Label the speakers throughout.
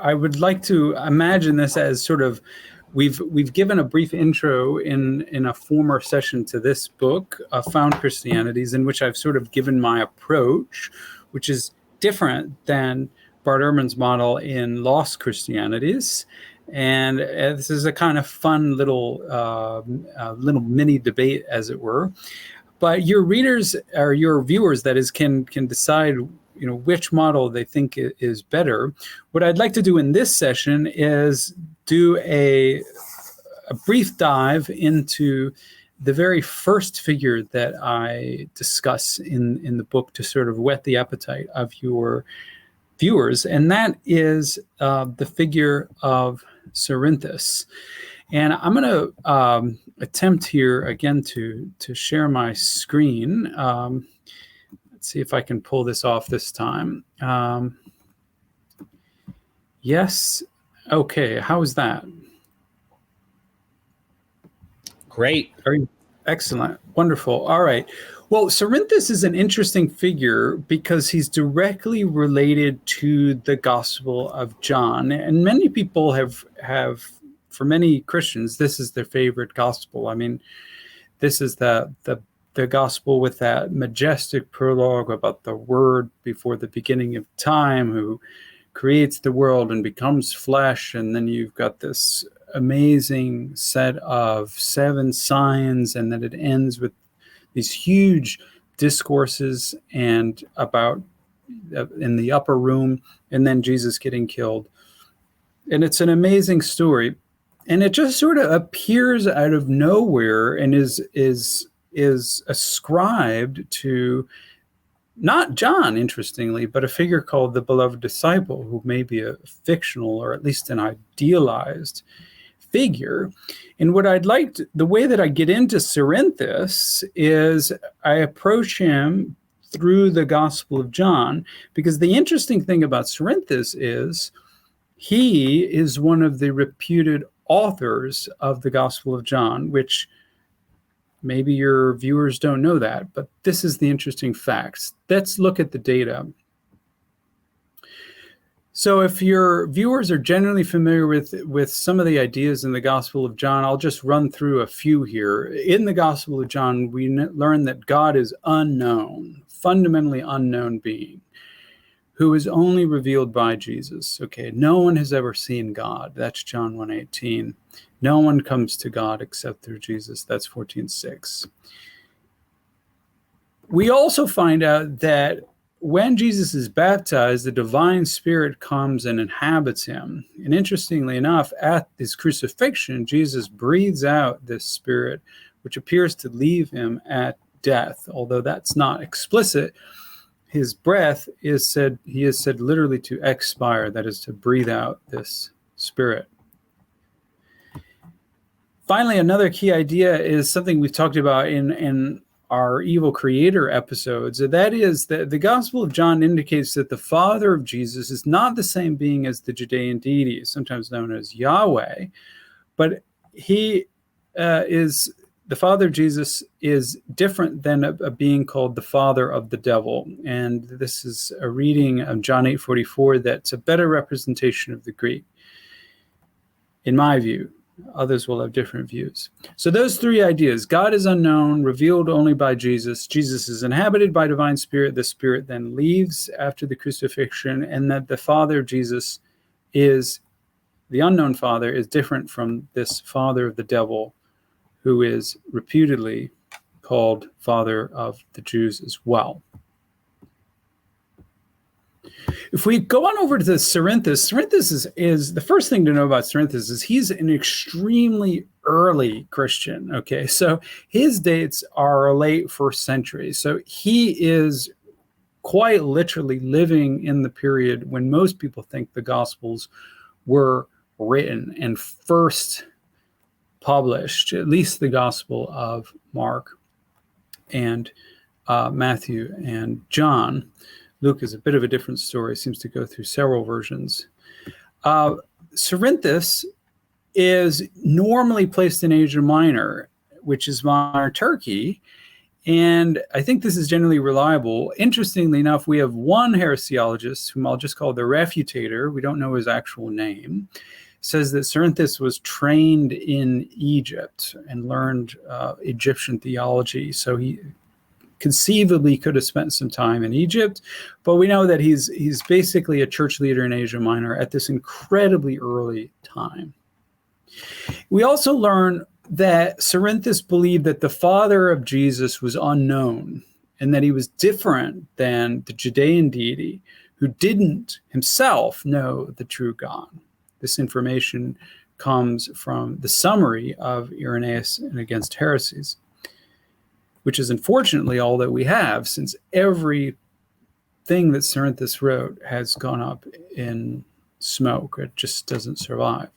Speaker 1: I would like to imagine this as sort of, we've given a brief intro in a former session to this book, Found Christianities, in which I've sort of given my approach, which is different than Bart Ehrman's model in Lost Christianities. And this is a kind of fun little mini debate, as it were. But your readers, or your viewers, that is, can decide, which model they think is better. What I'd like to do in this session is do a brief dive into the very first figure that I discuss in the book to sort of whet the appetite of your viewers, and that is the figure of Cerinthus. And I'm going to attempt here again to share my screen. Let's see if I can pull this off this time. Yes. Okay. How is that?
Speaker 2: Great.
Speaker 1: Very excellent. Wonderful. All right. Well, Cerinthus is an interesting figure because he's directly related to the Gospel of John. And many people have for many Christians, this is their favorite gospel. I mean, this is the gospel with that majestic prologue about the Word before the beginning of time, who creates the world and becomes flesh. And then you've got this amazing set of 7 signs, and then it ends with these huge discourses and about in the upper room, and then Jesus getting killed. And it's an amazing story. And it just sort of appears out of nowhere and is ascribed to not John, interestingly, but a figure called the beloved disciple, who may be a fictional or at least an idealized figure. And what I'd like to, the way that I get into Cerinthus is I approach him through the Gospel of John, because the interesting thing about Cerinthus is he is one of the reputed authors of the Gospel of John, which maybe your viewers don't know that, but this is the interesting facts. Let's look at the data. So if your viewers are generally familiar with some of the ideas in the Gospel of John, I'll just run through a few here. In the Gospel of John, we learn that God is unknown, fundamentally unknown being, who is only revealed by Jesus. Okay, no one has ever seen God. That's John 1:18. No one comes to God except through Jesus. That's 14:6. We also find out that when Jesus is baptized, the divine spirit comes and inhabits him. And interestingly enough, at his crucifixion, Jesus breathes out this spirit, which appears to leave him at death. Although that's not explicit, his breath is said literally to expire, that is, to breathe out this spirit. Finally, another key idea is something we've talked about in our Evil Creator episodes. That is that the Gospel of John indicates that the Father of Jesus is not the same being as the Judean deity, sometimes known as Yahweh, but the Father of Jesus is different than a being called the Father of the Devil. And this is a reading of John 8:44 that's a better representation of the Greek, in my view. Others will have different views. So those 3 ideas: God is unknown, revealed only by Jesus. Jesus is inhabited by divine spirit. The spirit then leaves after the crucifixion, and that the Father of Jesus is, the unknown Father, is different from this Father of the Devil, who is reputedly called Father of the Jews as well. If we go on over to Cerinthus is the first thing to know about Cerinthus is he's an extremely early Christian. Okay, so his dates are late 1st century. So he is quite literally living in the period when most people think the Gospels were written and first published, at least the Gospel of Mark and Matthew and John. Luke is a bit of a different story, seems to go through several versions. Cerinthus is normally placed in Asia Minor, which is modern Turkey, And I think this is generally reliable. Interestingly enough, we have one heresiologist, whom I'll just call the refutator, we don't know his actual name, says that Cerinthus was trained in Egypt and learned Egyptian theology. So he conceivably could have spent some time in Egypt, but we know that he's basically a church leader in Asia Minor at this incredibly early time. We also learn that Cerinthus believed that the father of Jesus was unknown and that he was different than the Judean deity who didn't himself know the true God. This information comes from the summary of Irenaeus and Against Heresies, which is unfortunately all that we have, since everything that Cerinthus wrote has gone up in smoke. It just doesn't survive.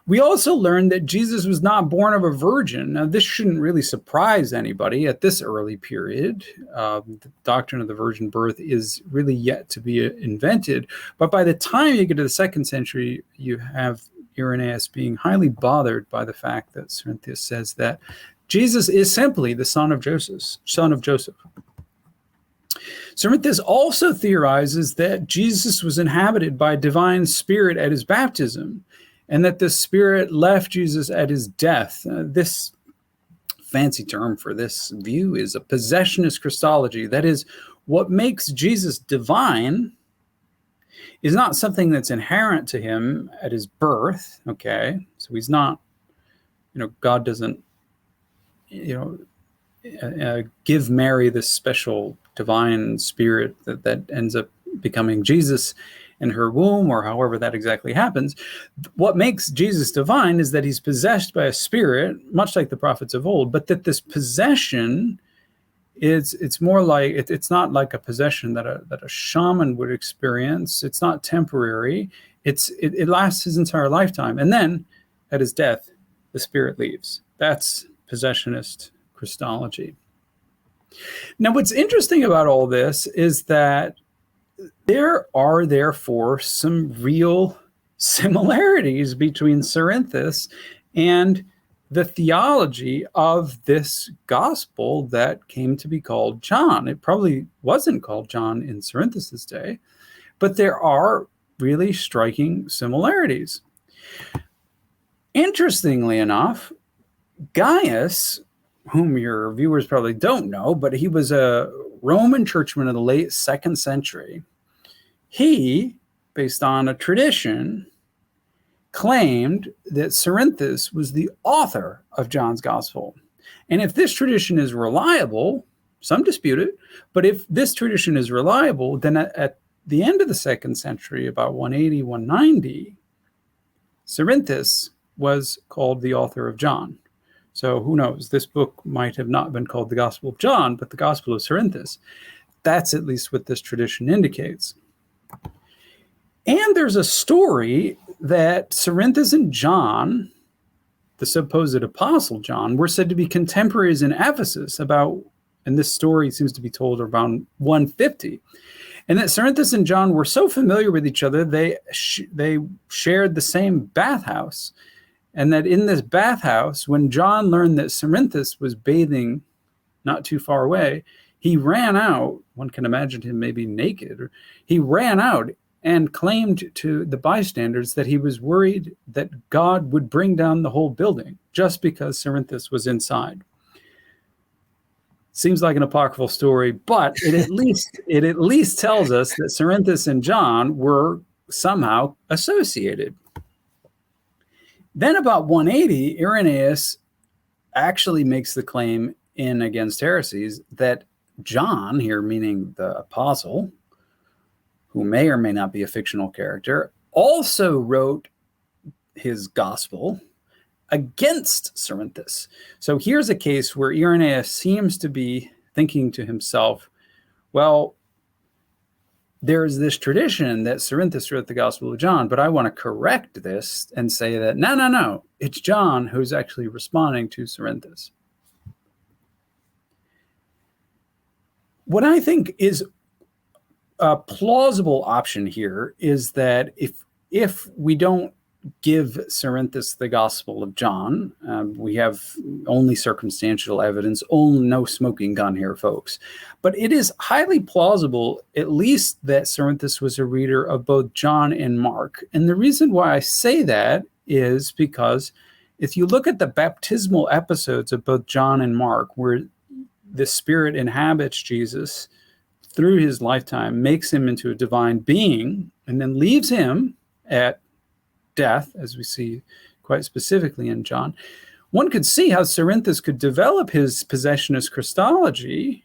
Speaker 1: We also learned that Jesus was not born of a virgin. Now, this shouldn't really surprise anybody at this early period. The doctrine of the virgin birth is really yet to be invented. But by the time you get to the 2nd century, you have Irenaeus being highly bothered by the fact that Cerinthus says that Jesus is simply the son of Joseph. Cerinthus also theorizes that Jesus was inhabited by a divine spirit at his baptism, and that the Spirit left Jesus at his death. This fancy term for this view is a possessionist Christology. That is, what makes Jesus divine is not something that's inherent to him at his birth, okay? So he's not, God doesn't, give Mary this special divine spirit that ends up becoming Jesus in her womb, or however that exactly happens. What makes Jesus divine is that he's possessed by a spirit, much like the prophets of old, but that this possession it's more like it's not like a possession that a shaman would experience. It's not temporary. It lasts his entire lifetime, and then at his death, the spirit leaves. That's possessionist Christology. Now, what's interesting about all this is that there are therefore some real similarities between Cerinthus and the theology of this gospel that came to be called John. It probably wasn't called John in Cerinthus's day, but there are really striking similarities. Interestingly enough, Gaius, whom your viewers probably don't know, but he was a Roman churchman in the late 2nd century. He, based on a tradition, claimed that Cerinthus was the author of John's gospel. And if this tradition is reliable, some dispute it, but if this tradition is reliable, then at the end of the 2nd century, about 180, 190, Cerinthus was called the author of John. So who knows? This book might have not been called the Gospel of John, but the Gospel of Cerinthus. That's at least what this tradition indicates. And there's a story that Cerinthus and John, the supposed apostle John, were said to be contemporaries in Ephesus about, and this story seems to be told around 150, and that Cerinthus and John were so familiar with each other, they shared the same bathhouse. And that in this bathhouse, when John learned that Cerinthus was bathing not too far away, he ran out. One can imagine him maybe naked. Or he ran out and claimed to the bystanders that he was worried that God would bring down the whole building just because Cerinthus was inside. Seems like an apocryphal story, but it at least tells us that Cerinthus and John were somehow associated. Then about 180, Irenaeus actually makes the claim in Against Heresies that John, here meaning the apostle, who may or may not be a fictional character, also wrote his gospel against Cerinthus. So here's a case where Irenaeus seems to be thinking to himself, well, there's this tradition that Cerinthus wrote the Gospel of John, but I want to correct this and say that, no, it's John who's actually responding to Cerinthus. What I think is a plausible option here is that if we don't give Cerinthus the Gospel of John. We have only circumstantial evidence, only no smoking gun here, folks. But it is highly plausible, at least, that Cerinthus was a reader of both John and Mark. And the reason why I say that is because if you look at the baptismal episodes of both John and Mark, where the Spirit inhabits Jesus through his lifetime, makes him into a divine being, and then leaves him at death, as we see quite specifically in John, one could see how Cerinthus could develop his possessionist Christology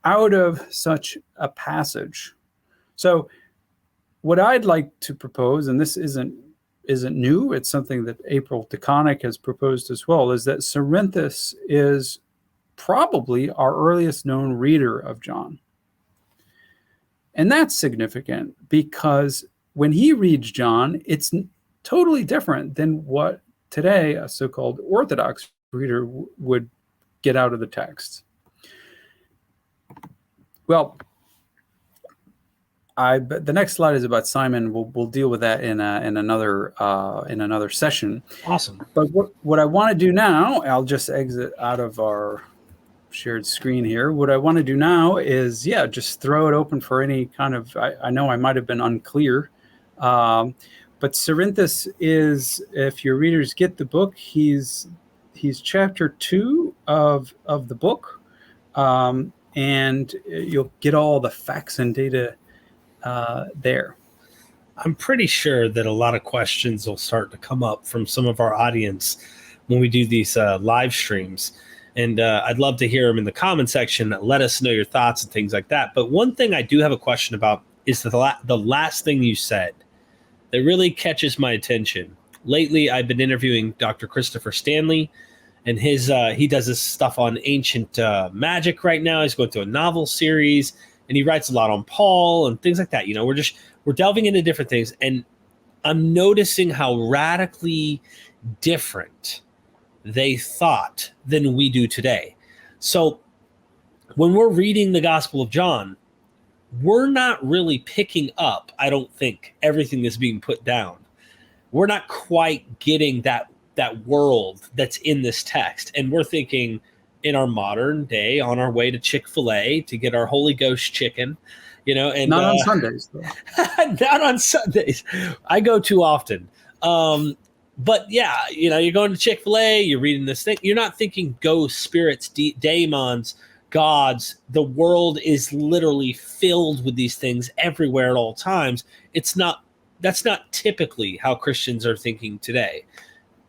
Speaker 1: out of such a passage. So what I'd like to propose, and this isn't new, it's something that April DeConnick has proposed as well, is that Cerinthus is probably our earliest known reader of John. And that's significant because when he reads John, it's totally different than what today a so-called orthodox reader would get out of the text. Well, the next slide is about Simon. We'll deal with that in another session.
Speaker 2: Awesome.
Speaker 1: But what I want to do now, I'll just exit out of our shared screen here. What I want to do now is, just throw it open for any kind of. I know I might have been unclear. But Cerinthus is, if your readers get the book, he's chapter 2 of the book, and you'll get all the facts and data there.
Speaker 2: I'm pretty sure that a lot of questions will start to come up from some of our audience when we do these live streams. And I'd love to hear them in the comment section. Let us know your thoughts and things like that. But one thing I do have a question about is the last thing you said that really catches my attention. Lately, I've been interviewing Dr. Christopher Stanley, and he does this stuff on ancient magic right now. He's going through a novel series, and he writes a lot on Paul and things like that. You know, we're delving into different things, and I'm noticing how radically different they thought than we do today. So when we're reading the Gospel of John, we're not really picking up, I don't think, everything that's being put down. We're not quite getting that world that's in this text. And we're thinking in our modern day, on our way to Chick-fil-A to get our Holy Ghost chicken, and
Speaker 1: not on Sundays, though.
Speaker 2: Not on Sundays. I go too often. But yeah, you're going to Chick-fil-A, you're reading this thing. You're not thinking ghosts, spirits, daemons, gods. The world is literally filled with these things everywhere at all times. That's not typically how Christians are thinking today,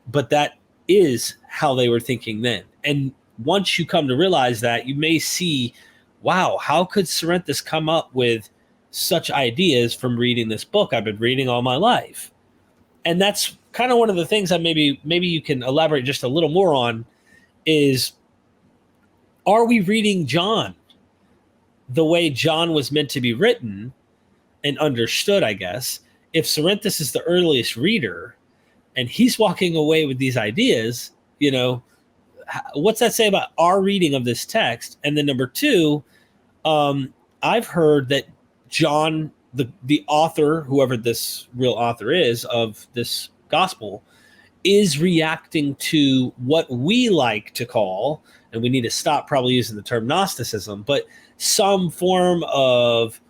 Speaker 2: but that is how they were thinking then. And once you come to realize that, you may see, wow, how could Cerinthus come up with such ideas from reading this book I've been reading all my life? And that's kind of one of the things that maybe you can elaborate just a little more on is, are we reading John the way John was meant to be written and understood, I guess? If Cerinthus is the earliest reader and he's walking away with these ideas, what's that say about our reading of this text? And then number two, I've heard that John, the author, whoever this real author is of this gospel, is reacting to what we like to call, and we need to stop probably using the term Gnosticism, but some form of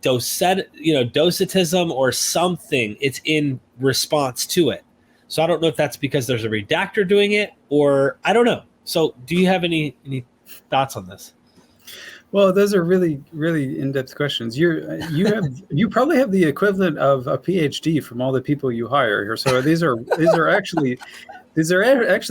Speaker 2: Docetism or something. It's in response to it. So I don't know if that's because there's a redactor doing it, or I don't know. So do you have any thoughts on this?
Speaker 1: Well, those are really, really in-depth questions. You probably have the equivalent of a PhD from all the people you hire here. So these are actually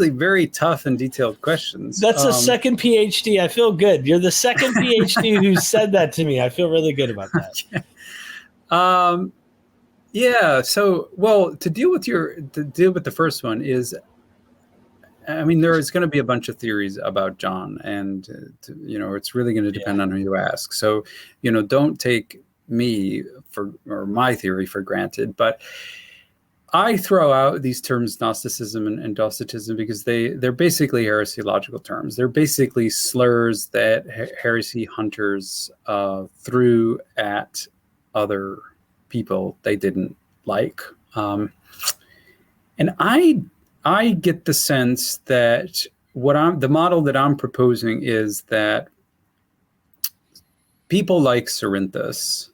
Speaker 1: very tough and detailed questions.
Speaker 2: That's a second PhD. I feel good. You're the second PhD who said that to me. I feel really good about that.
Speaker 1: Yeah. So, well, to deal with the first one is, I mean, there is going to be a bunch of theories about John, and it's really going to depend on who you ask. So, don't take me or my theory for granted, but I throw out these terms Gnosticism and Docetism because they're basically heresiological terms. They're basically slurs that heresy hunters threw at other people they didn't like. And I get the sense that the model that I'm proposing is that people like Cerinthus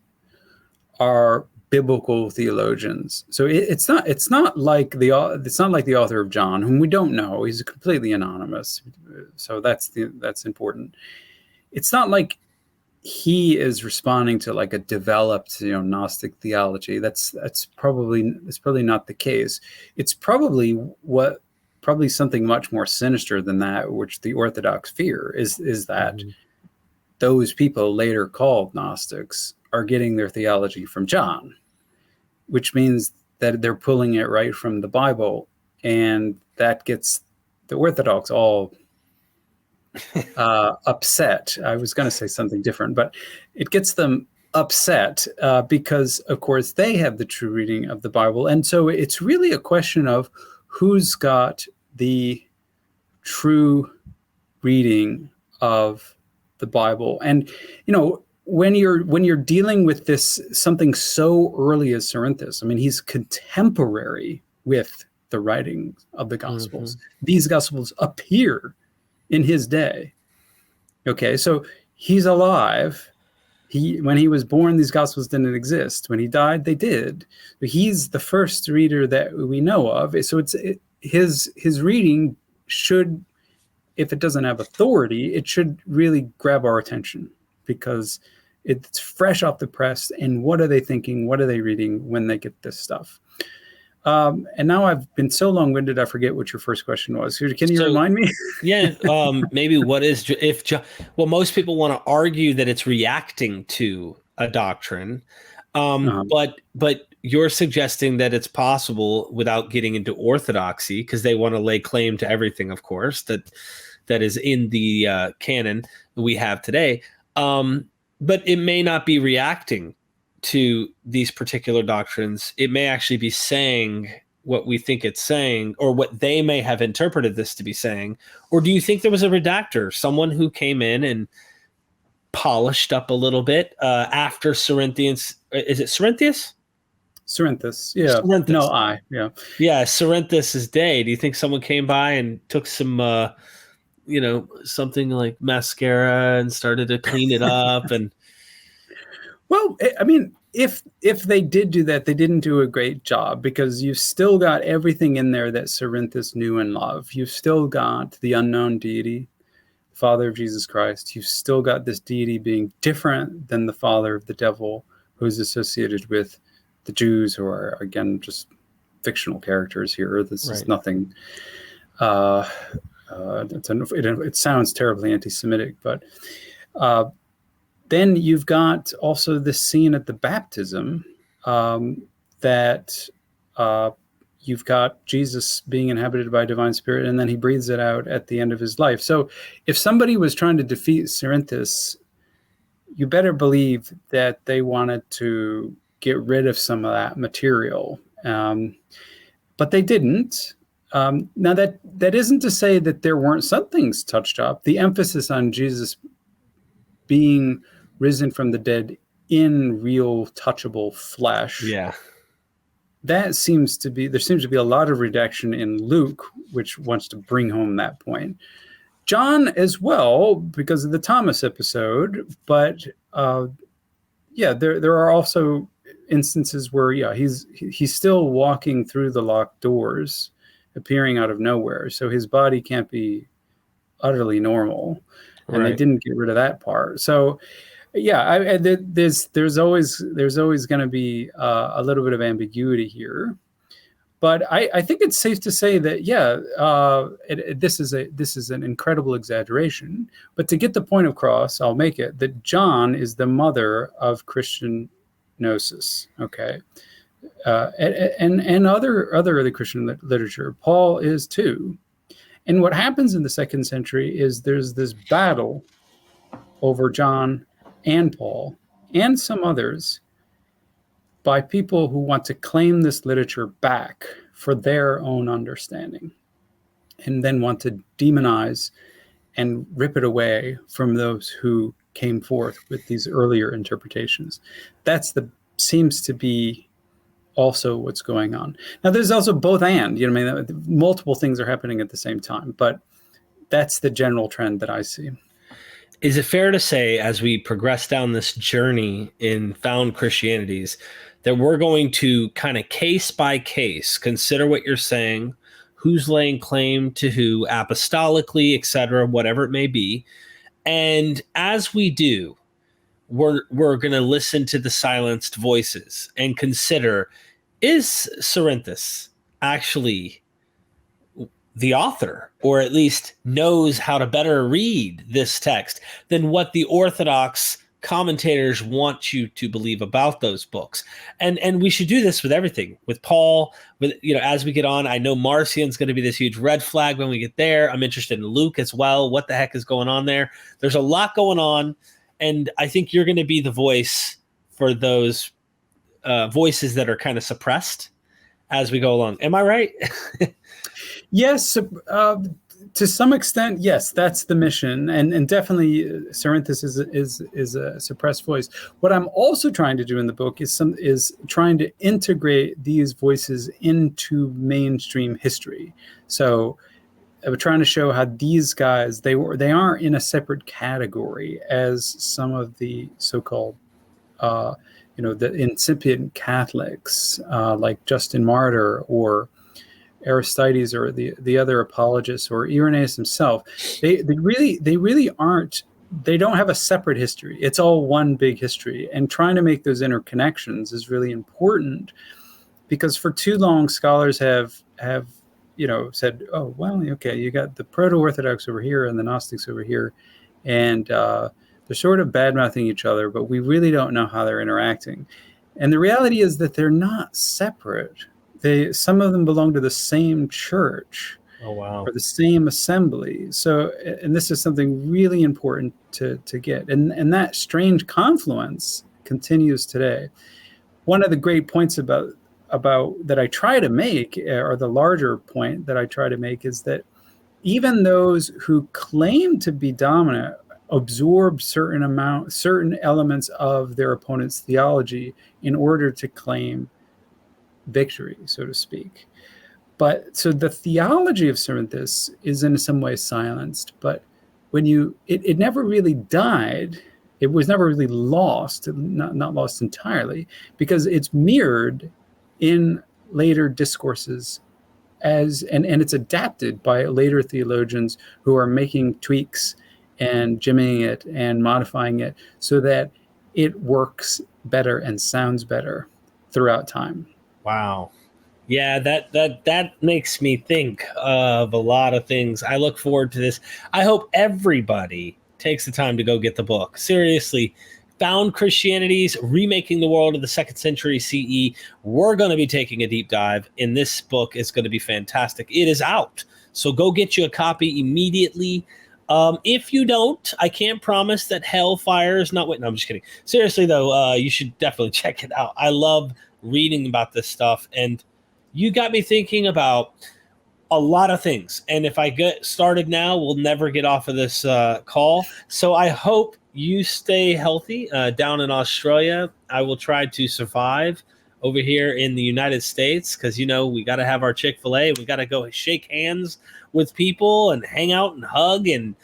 Speaker 1: are biblical theologians. So it's not like the author of John, whom we don't know. He's completely anonymous. So that's important. It's not like he is responding to like a developed, Gnostic theology. That's probably not the case. It's probably something much more sinister than that, which the Orthodox fear is that those people later called Gnostics are getting their theology from John, which means that they're pulling it right from the Bible, and that gets the Orthodox all upset. I was going to say something different, but it gets them upset because, of course, they have the true reading of the Bible. And so it's really a question of who's got the true reading of the Bible. And, when you're dealing with this, something so early as Cerinthus, I mean, he's contemporary with the writing of the Gospels. These Gospels appear in his day. Okay, so he's alive. When he was born, these Gospels didn't exist. When he died, they did. But he's the first reader that we know of. So his reading should, if it doesn't have authority, it should really grab our attention, because it's fresh off the press. And what are they thinking? What are they reading when they get this stuff? And now I've been so long-winded, I forget what your first question was. Can you remind me?
Speaker 2: Yeah, maybe most people want to argue that it's reacting to a doctrine, but you're suggesting that it's possible without getting into orthodoxy, because they want to lay claim to everything, of course, that is in the canon we have today. But it may not be reacting to these particular doctrines. It may actually be saying what we think it's saying, or what they may have interpreted this to be saying. Or do you think there was a redactor, someone who came in and polished up a little bit after Cerinthus? Is it Cerinthus?
Speaker 1: Cerinthus, yeah.
Speaker 2: Cerinthus.
Speaker 1: No, yeah.
Speaker 2: Yeah, Cerinthus' day. Do you think someone came by and took some, something like mascara and started to clean it up? And
Speaker 1: well, I mean, if they did do that, they didn't do a great job, because you've still got everything in there that Cerinthus knew and loved. You've still got the unknown deity, Father of Jesus Christ. You've still got this deity being different than the father of the devil, who's associated with the Jews, who are, again, just fictional characters here. This is nothing. It sounds terribly anti-Semitic, but then you've got also this scene at the baptism that you've got Jesus being inhabited by a divine spirit, and then he breathes it out at the end of his life. So if somebody was trying to defeat Cerinthus, you better believe that they wanted to get rid of some of that material. But they didn't. Now, that isn't to say that there weren't some things touched up. The emphasis on Jesus being risen from the dead in real touchable flesh.
Speaker 2: Yeah.
Speaker 1: There seems to be a lot of redaction in Luke, which wants to bring home that point. John as well, because of the Thomas episode, but there are also instances where he's still walking through the locked doors, appearing out of nowhere. So his body can't be utterly normal, and they didn't get rid of that part. So there's always going to be a little bit of ambiguity here, but I think it's safe to say that this is an incredible exaggeration. But to get the point across, I'll make it that John is the mother of Christian Gnosis. Okay, and other early Christian literature. Paul is too. And what happens in the 2nd century is there's this battle over John and Paul and some others by people who want to claim this literature back for their own understanding, and then want to demonize and rip it away from those who came forth with these earlier interpretations. Seems to be also what's going on. Now, there's also both and, I mean, multiple things are happening at the same time, but that's the general trend that I see.
Speaker 2: Is it fair to say, as we progress down this journey in Found Christianities, that we're going to kind of case by case consider what you're saying, who's laying claim to who, apostolically, etc., whatever it may be, and as we do, we're going to listen to the silenced voices and consider, is Cerinthus actually the author, or at least knows how to better read this text than what the Orthodox commentators want you to believe about those books? And we should do this with everything, with Paul, with, as we get on. I know Marcion's going to be this huge red flag when we get there. I'm interested in Luke as well. What the heck is going on there? There's a lot going on, and I think you're going to be the voice for those voices that are kind of suppressed as we go along. Am I right?
Speaker 1: Yes, to some extent, yes, that's the mission, and definitely Cerinthus is a suppressed voice. What I'm also trying to do in the book is trying to integrate these voices into mainstream history. So I'm trying to show how these guys, they aren't in a separate category as some of the so-called the incipient Catholics like Justin Martyr or Aristides or the other apologists or Irenaeus himself. They really aren't. They don't have a separate history. It's all one big history, and trying to make those interconnections is really important, because for too long scholars have said, oh well, okay, you got the proto-Orthodox over here and the Gnostics over here, and they're sort of bad-mouthing each other, but we really don't know how they're interacting. And the reality is that they're not separate. Some of them belong to the same church.
Speaker 2: Oh, wow.
Speaker 1: Or the same assembly. So, and this is something really important to get. And that strange confluence continues today. One of the great points about that I try to make, or the larger point that I try to make, is that even those who claim to be dominant absorb certain elements of their opponent's theology in order to claim victory, so to speak. But so the theology of Cerinthus is in some ways silenced, but when it never really died, it was never really lost, not lost entirely, because it's mirrored in later discourses and it's adapted by later theologians who are making tweaks and jimmying it and modifying it so that it works better and sounds better throughout time.
Speaker 2: Wow. Yeah, that makes me think of a lot of things. I look forward to this. I hope everybody takes the time to go get the book. Seriously, Found Christianities, Remaking the World of the 2nd Century CE. We're going to be taking a deep dive in this book. It's going to be fantastic. It is out, so go get you a copy immediately. If you don't, I can't promise that hellfire is not waiting. No, I'm just kidding. Seriously, though, you should definitely check it out. I love reading about this stuff, and you got me thinking about a lot of things. And if I get started now, we'll never get off of this call. So I hope you stay healthy down in Australia. I will try to survive over here in the United States, because we got to have our Chick-fil-A. We got to go shake hands with people and hang out and hug and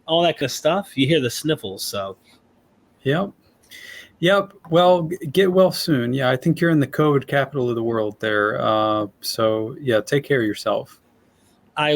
Speaker 2: all that good stuff. You hear the sniffles, so.
Speaker 1: Yep. Well, get well soon. Yeah, I think you're in the COVID capital of the world there. So, yeah, take care of yourself.